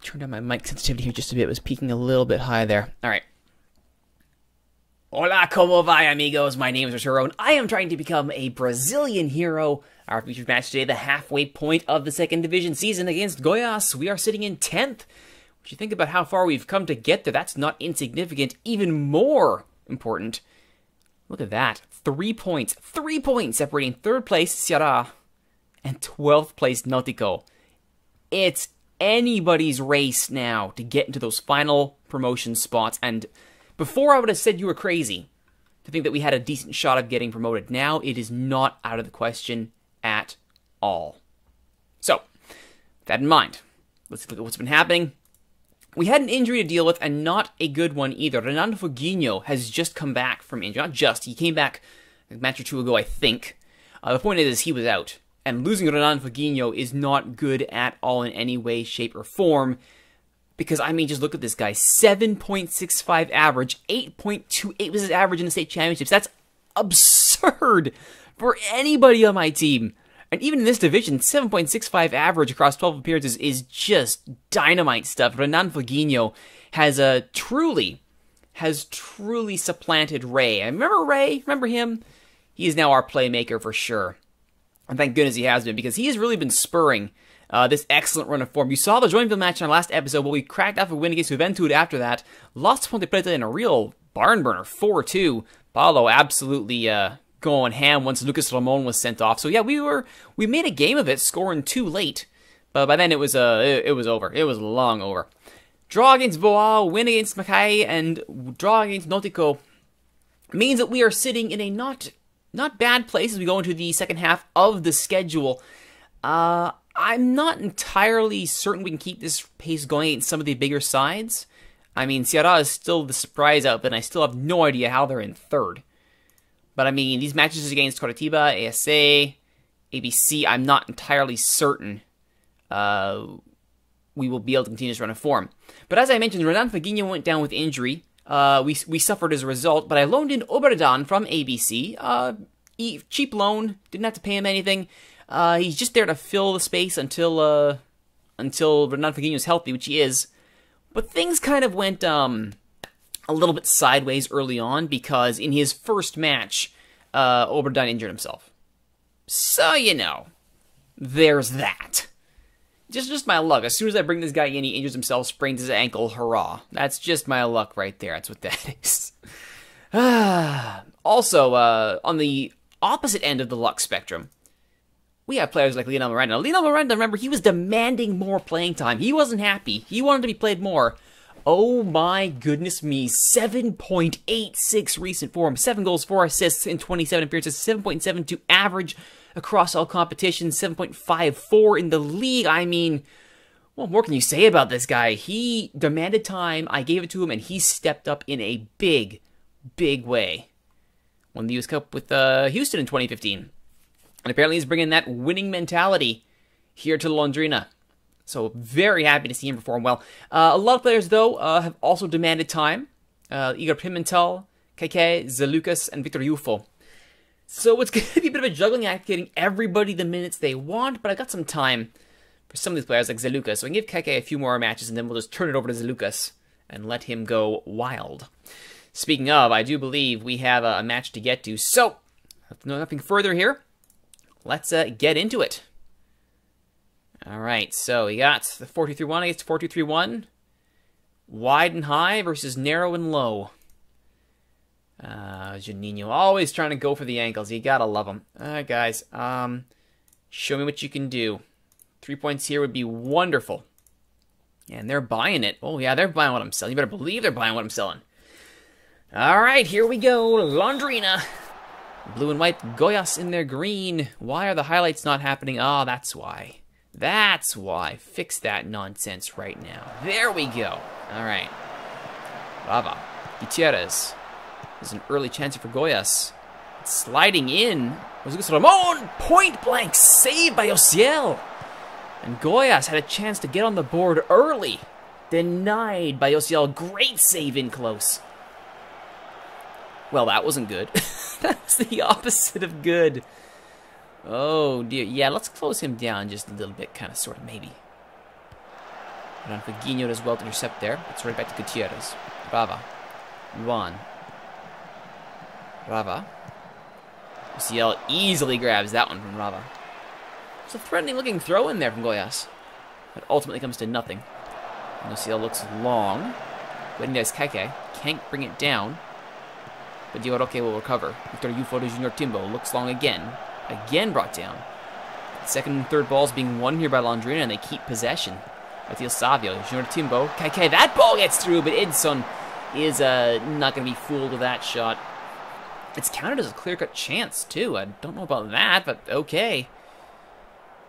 Turn down my mic sensitivity here just a bit. It was peaking a little bit high there. All right. Hola, como vai, amigos? My name is Rituro, and I am trying to become a Brazilian hero. Our featured match today, the halfway point of the second division season against Goias. We are sitting in 10th. If you think about how far we've come to get there, that's not insignificant. Even more important, look at that. 3 points. 3 points separating third place, Ceará, and 12th place, Náutico. It's anybody's race now to get into those final promotion spots. And before I would have said you were crazy to think that we had a decent shot of getting promoted. Now it is not out of the question at all. So, with that in mind, let's look at what's been happening. We had an injury to deal with, and not a good one either. Renan Foguinho has just come back from injury. Not just, he came back a match or two ago, I think. The point is he was out. And losing Renan Foguinho is not good at all in any way, shape, or form. Because, I mean, just look at this guy. 7.65 average. 8.28 was his average in the state championships. That's absurd for anybody on my team. And even in this division, 7.65 average across 12 appearances is just dynamite stuff. Renan Foguinho has truly supplanted Ray. I remember Ray? Remember him? He is now our playmaker for sure. And thank goodness he has been, because he has really been spurring this excellent run of form. You saw the Joinville match in our last episode, but we cracked off a win against Juventude after that. Lost to Ponte Preta in a real barn burner, 4-2. Paulo absolutely going ham once Lucas Ramon was sent off. So yeah, we made a game of it, scoring 2 late. But by then it was over. It was long over. Draw against Boa, win against Mackay, and draw against Náutico means that we are sitting in a not bad place as we go into the second half of the schedule. I'm not entirely certain we can keep this pace going against some of the bigger sides. I mean, Ceará is still the surprise outfit, and I still have no idea how they're in third. But I mean, these matches against Coritiba, ASA, ABC, I'm not entirely certain we will be able to continue this run of form. But as I mentioned, Renan Foguinho went down with injury. We suffered as a result, but I loaned in Oberdan from ABC. Cheap loan, didn't have to pay him anything. He's just there to fill the space until Renan Foguinho is healthy, which he is. But things kind of went a little bit sideways early on, because in his first match, Oberdan injured himself. So, you know, there's that. Just my luck. As soon as I bring this guy in, he injures himself, sprains his ankle, hurrah. That's just my luck right there. That's what that is. Also, on the opposite end of the luck spectrum, we have players like Lionel Miranda. Now, Lionel Miranda, remember, he was demanding more playing time. He wasn't happy. He wanted to be played more. Oh my goodness me, 7.86 recent form, 7 goals, 4 assists in 27 appearances, 7.72 average across all competitions, 7.54 in the league. I mean, what more can you say about this guy? He demanded time, I gave it to him, and he stepped up in a big, big way. Won the US Cup with Houston in 2015. And apparently he's bringing that winning mentality here to Londrina. So very happy to see him perform well. A lot of players, though, have also demanded time. Igor Pimentel, KK, Zelucas, and Victor Yufo. So it's going to be a bit of a juggling act getting everybody the minutes they want, but I got some time for some of these players like Zelucas. So I can give KK a few more matches, and then we'll just turn it over to Zelucas and let him go wild. Speaking of, I do believe we have a match to get to. So, nothing further here. Let's get into it. Alright, so we got the 4-2-3-1 against 4-2-3-1. Wide and high versus narrow and low. Juninho always trying to go for the ankles. You gotta love him. Alright, guys. Show me what you can do. 3 points here would be wonderful. And they're buying it. Oh, yeah, they're buying what I'm selling. You better believe they're buying what I'm selling. Alright, here we go. Londrina. Blue and white. Goias in their green. Why are the highlights not happening? Oh, that's why. That's why. Fix that nonsense right now. There we go. Alright. Brava. Gutierrez. There's an early chance for Goias. Sliding in. Lucas Ramon! Point blank save by Ociel. And Goias had a chance to get on the board early. Denied by Ociel. Great save in close. Well, that wasn't good. That's the opposite of good. Oh, dear. Yeah, let's close him down just a little bit, kind of, sort of, maybe. Ranfagino does well to intercept there. It's right back to Gutierrez. Rava. Juan. Rava. UCL easily grabs that one from Rava. It's a threatening looking throw in there from Goias. But ultimately comes to nothing. And UCL looks long. Waiting there is Keke. Can't bring it down. But Diego Roque will recover. Victor Ufo to Junior Timbo. Looks long again. Again brought down. Second and third balls being won here by Londrina, and they keep possession. Matías Savio, Junior Timbo. Keke, that ball gets through, but Edson is not going to be fooled with that shot. It's counted as a clear-cut chance, too. I don't know about that, but okay.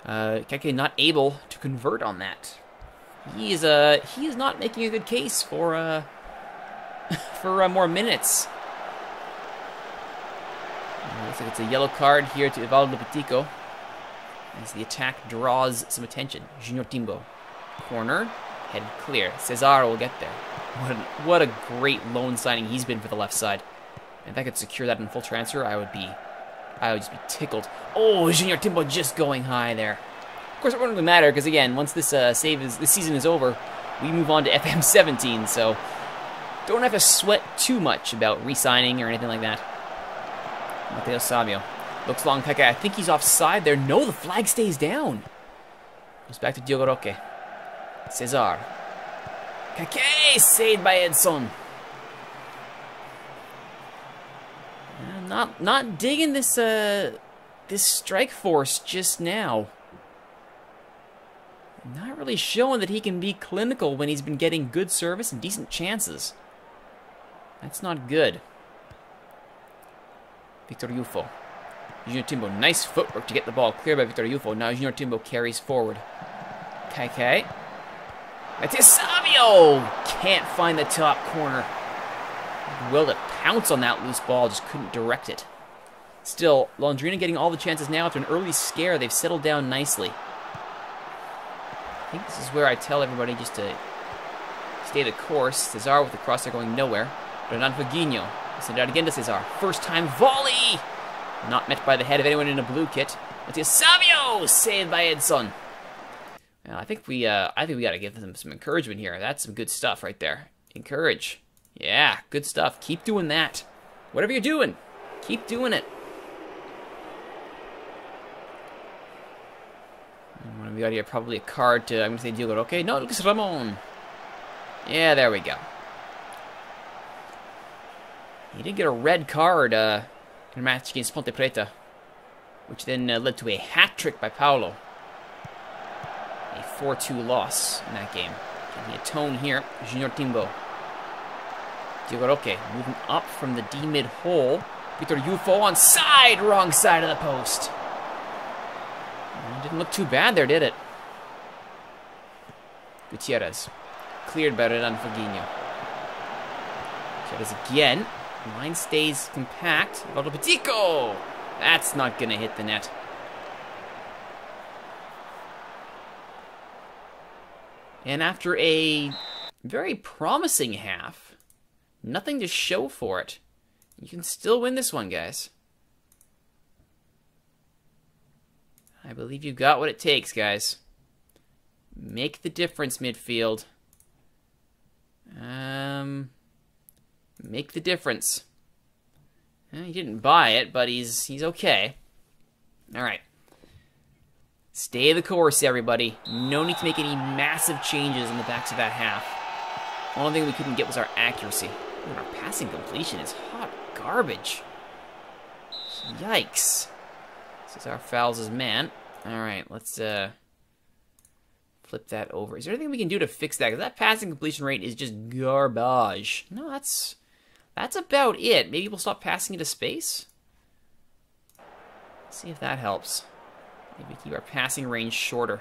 Keke not able to convert on that. He is not making a good case for more minutes. Looks like it's a yellow card here to Evaldo Petico as the attack draws some attention. Junior Timbo. Corner. Head clear. Cesar will get there. What a great loan signing he's been for the left side. If I could secure that in full transfer, I would just be tickled. Oh, Junior Timbo just going high there. Of course, it wouldn't really matter because again, once this season is over, we move on to FM17. So don't have to sweat too much about re-signing or anything like that. Matías Savio looks long. Keke, I think he's offside there. No, the flag stays down. Goes back to Diego Roque. Cesar. Keke saved by Edson. Not digging this strike force just now. Not really showing that he can be clinical when he's been getting good service and decent chances. That's not good. Victor Ufo. Junior Timbo, nice footwork to get the ball clear by Victor Ufo. Now Junior Timbo carries forward. Keke. Matías Savio! Can't find the top corner. Will to pounce on that loose ball, just couldn't direct it. Still, Londrina getting all the chances now after an early scare. They've settled down nicely. I think this is where I tell everybody just to stay the course. Cesar with the cross, they're going nowhere. Renan Fagino. Send it out again to Cesar. First time volley! Not met by the head of anyone in a blue kit. Matías Savio! Saved by Edson. Well, I think we got to give them some encouragement here. That's some good stuff right there. Encourage. Yeah, good stuff. Keep doing that. Whatever you're doing, keep doing it. And what have we got here? Probably a card to, I'm going to say Diego Roque. No, Lucas Ramon. Yeah, there we go. He did get a red card in a match against Ponte Preta, which then led to a hat-trick by Paulo. A 4-2 loss in that game. Can he atone here? Junior Timbo. Diego Roque moving up from the D-mid hole. Victor Ufo on side, wrong side of the post. It didn't look too bad there, did it? Gutierrez. Cleared by Renan Fagino. Gutierrez again. Line stays compact. Evaldo Petico! That's not going to hit the net. And after a very promising half, nothing to show for it. You can still win this one, guys. I believe you've got what it takes, guys. Make the difference, midfield. Make the difference. He didn't buy it, but he's okay. All right. Stay the course, everybody. No need to make any massive changes in the backs of that half. The only thing we couldn't get was our accuracy. And our passing completion is hot garbage. Yikes. Cesar fouls his man. All right, let's flip that over. Is there anything we can do to fix that? Because that passing completion rate is just garbage. No, that's about it. Maybe we'll stop passing into space. Let's see if that helps. Maybe keep our passing range shorter.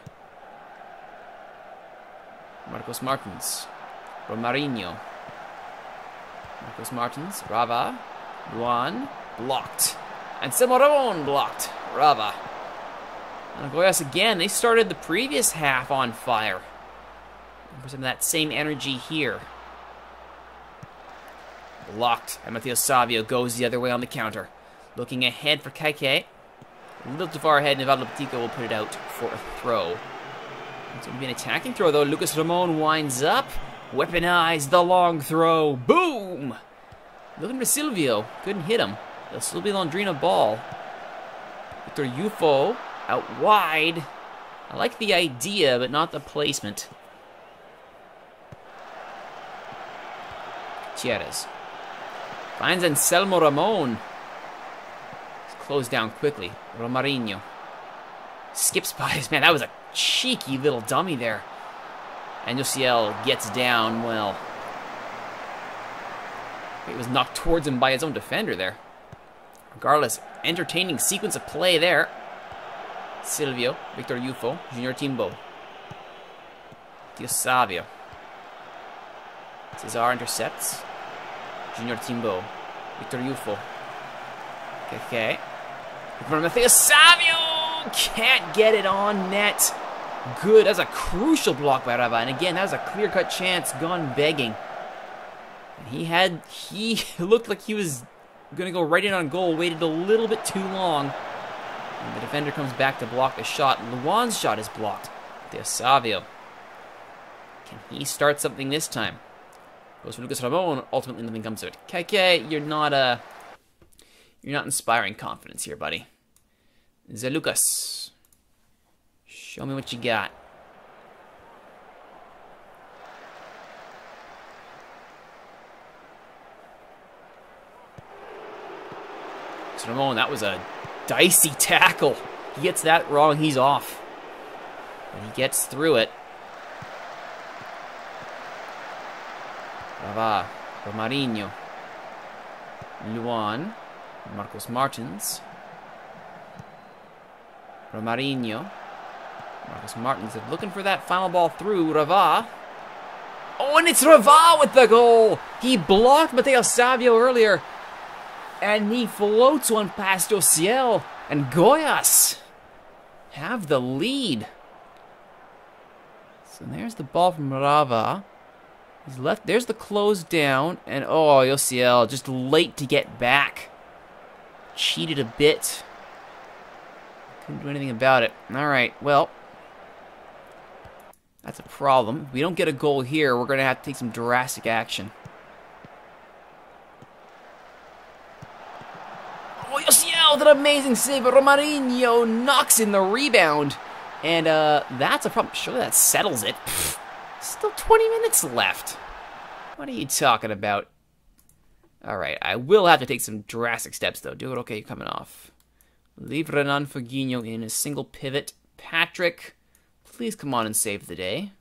Marcos Martins. Romarinho. Marcos Martins. Rava. Juan. Blocked. And Semoron blocked. Rava. And Goias again. They started the previous half on fire. For some of that same energy here. Blocked. And Matías Savio goes the other way on the counter. Looking ahead for Keke. A little too far ahead, and Evaldo Petico will put it out for a throw. It's going to be an attacking throw, though. Lucas Ramon winds up. Weaponized the long throw. Boom! Looking for Silvio. Couldn't hit him. It'll still be Londrina ball. Victor Ufo out wide. I like the idea, but not the placement. Gutierrez. Finds Anselmo Ramon. It's closed down quickly. Romarinho. Skips by his man. That was a cheeky little dummy there. And Josiel gets down, well. It was knocked towards him by his own defender there. Regardless, entertaining sequence of play there. Silvio, Victor Ufo, Junior Timbo. Diosavio. Cesar intercepts. Junior Timbo. Victor Ufo. Okay. Mateo Savio! Can't get it on net. Good. That's a crucial block by Rava. And again, that was a clear-cut chance gone begging. And he looked like he was going to go right in on goal. Waited a little bit too long. And the defender comes back to block the shot. Luan's shot is blocked. De Savio. Can he start something this time? Goes for Lucas Ramon. Ultimately, nothing comes of it. Keke, you're not inspiring confidence here, buddy. Zé Lucas. Show me what you got. Ramon, that was a dicey tackle. He gets that wrong, he's off. And he gets through it. Rava, Romarinho, Luan, Marcos Martins, Romarinho, Marcos Martins is looking for that final ball through. Rava. Oh, and it's Rava with the goal. He blocked Mateo Savio earlier. And he floats one past Josiel. And Goias have the lead. So there's the ball from Rava. He's left. There's the close down. And oh, Josiel just late to get back. Cheated a bit. Couldn't do anything about it. Alright, well. That's a problem. If we don't get a goal here, we're going to have to take some drastic action. Oh, Josiel did an amazing save, but Romarinho knocks in the rebound. And that's a problem. Surely that settles it. Pfft, still 20 minutes left. What are you talking about? Alright, I will have to take some drastic steps, though. Do it okay, coming off. Leave Renan Fagino in a single pivot. Patrick, please come on and save the day.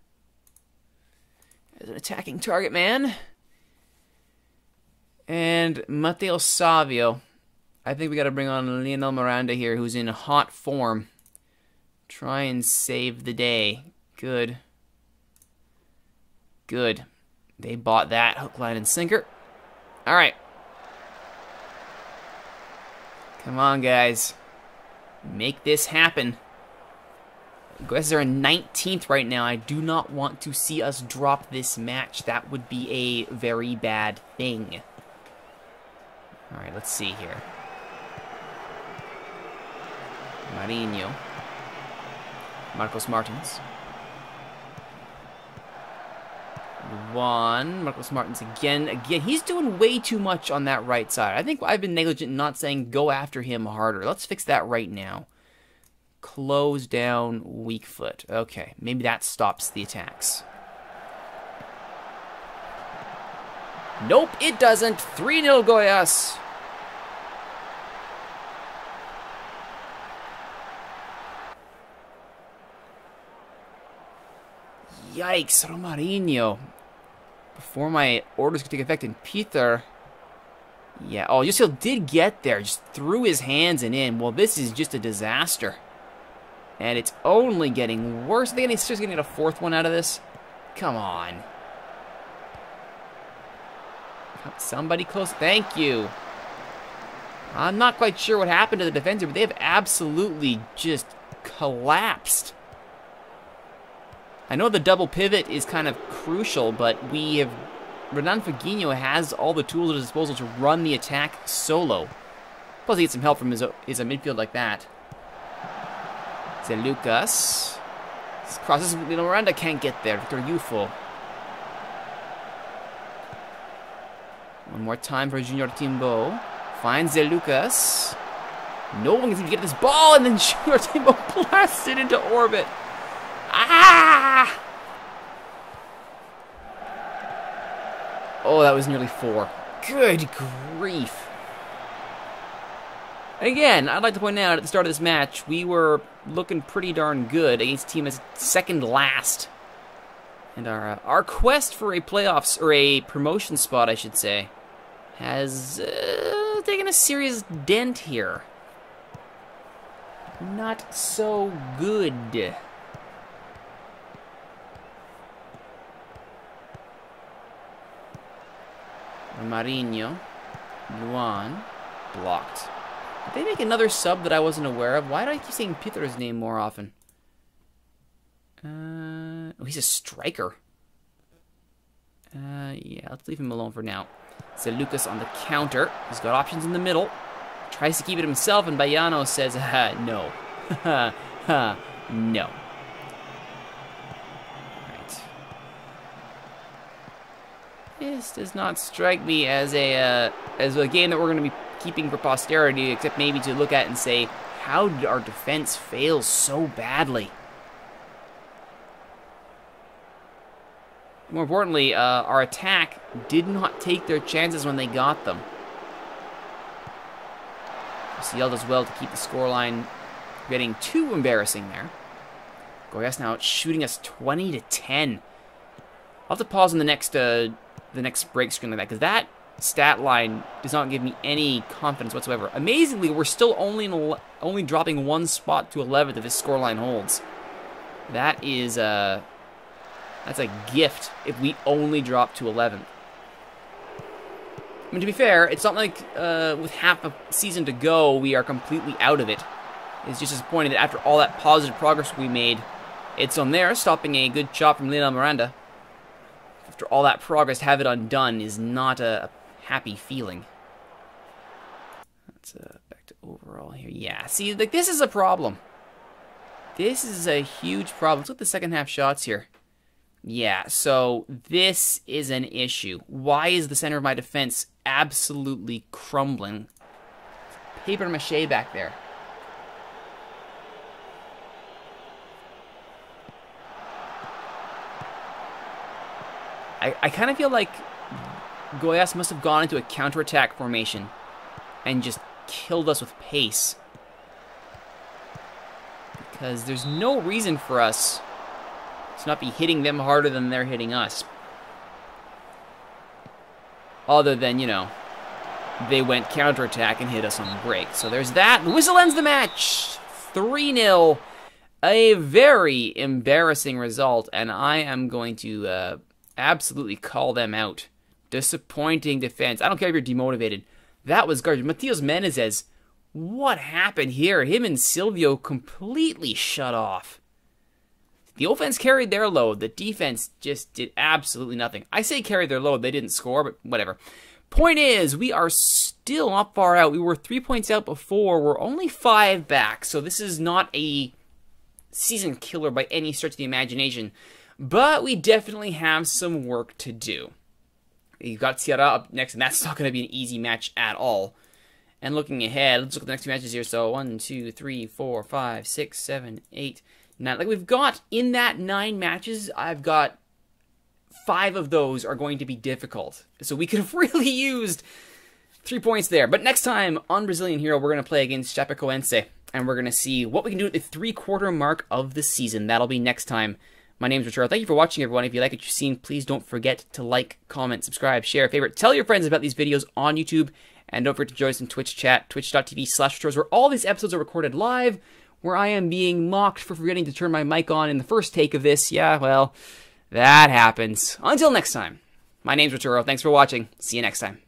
As an attacking target man. And Mateo Savio. I think we got to bring on Lionel Miranda here, who's in hot form. Try and save the day. Good. Good. They bought that hook, line, and sinker. All right. Come on, guys. Make this happen. Goias are in 19th right now. I do not want to see us drop this match. That would be a very bad thing. All right, let's see here. Marinho. Marcos Martins. Marcos Martins again. He's doing way too much on that right side. I think I've been negligent in not saying go after him harder. Let's fix that right now. Close down, weak foot. Okay, maybe that stops the attacks. Nope, it doesn't. 3-0 Goias. Yikes, Romarinho. Before my orders could take effect in Peter. Yeah, oh, Josiel did get there. Just threw his hands and in. Well, this is just a disaster. And it's only getting worse. Are they just going to get a fourth one out of this? Come on. Somebody close. Thank you. I'm not quite sure what happened to the defense, but they have absolutely just collapsed. I know the double pivot is kind of crucial, but we have... Renan Fagino has all the tools at his disposal to run the attack solo. Plus he gets some help from his midfield like that. Zé Lucas. This crosses, Miranda can't get there. Victor Youthful. One more time for Junior Timbo. Finds Zé Lucas. No one can get this ball, and then Junior Timbo blasts it into orbit. Ah! Oh, that was nearly 4. Good grief. Again, I'd like to point out at the start of this match, we were looking pretty darn good against a team that's second last. And our quest for a playoffs, or a promotion spot, I should say, has taken a serious dent here. Not so good. Marinho, Luan, blocked. Did they make another sub that I wasn't aware of? Why do I keep saying Peter's name more often? Oh, he's a striker. Yeah, let's leave him alone for now. So Lucas on the counter. He's got options in the middle. Tries to keep it himself, and Bayano says, no. No. Right. This does not strike me as a game that we're going to be keeping for posterity, except maybe to look at and say, how did our defense fail so badly? More importantly, our attack did not take their chances when they got them. Ciel does well to keep the scoreline getting too embarrassing there. Goiás now shooting us 20-10. I'll have to pause on the next break screen like that, because that stat line does not give me any confidence whatsoever. Amazingly, we're still only dropping 1 spot to 11th if this scoreline holds. That is that's a gift if we only drop to 11th. I mean, to be fair, it's not like with half a season to go, we are completely out of it. It's just disappointing that after all that positive progress we made, it's on there, stopping a good shot from Lionel Miranda. After all that progress, have it undone is not a happy feeling. Let's back to overall here. Yeah, see, like, this is a problem. This is a huge problem. Let's look at the second half shots here. Yeah, so this is an issue. Why is the center of my defense absolutely crumbling? Paper mache back there. I kind of feel like Goiás must have gone into a counterattack formation and just killed us with pace. Because there's no reason for us to not be hitting them harder than they're hitting us. Other than, you know, they went counterattack and hit us on the break. So there's that. The whistle ends the match. 3-0. A very embarrassing result, and I am going to absolutely call them out. Disappointing defense. I don't care if you're demotivated. That was garbage. Matias Menezes, what happened here? Him and Silvio completely shut off. The offense carried their load. The defense just did absolutely nothing. I say carried their load. They didn't score, but whatever. Point is, we are still not far out. We were 3 points out before. We're only 5 back, so this is not a season killer by any stretch of the imagination. But we definitely have some work to do. You've got Ceará up next, and that's not going to be an easy match at all. And looking ahead, let's look at the next 2 matches here. So 1, 2, 3, 4, 5, 6, 7, 8, 9. Like, we've got, in that 9 matches, I've got 5 of those are going to be difficult. So we could have really used 3 points there. But next time on Brazilian Hero, we're going to play against Chapecoense. And we're going to see what we can do at the 3/4 mark of the season. That'll be next time. My name's Rituro. Thank you for watching, everyone. If you like what you've seen, please don't forget to like, comment, subscribe, share, favorite. Tell your friends about these videos on YouTube. And don't forget to join us in Twitch chat, twitch.tv/Rituro, where all these episodes are recorded live, where I am being mocked for forgetting to turn my mic on in the first take of this. Yeah, well, that happens. Until next time, my name's Rituro. Thanks for watching. See you next time.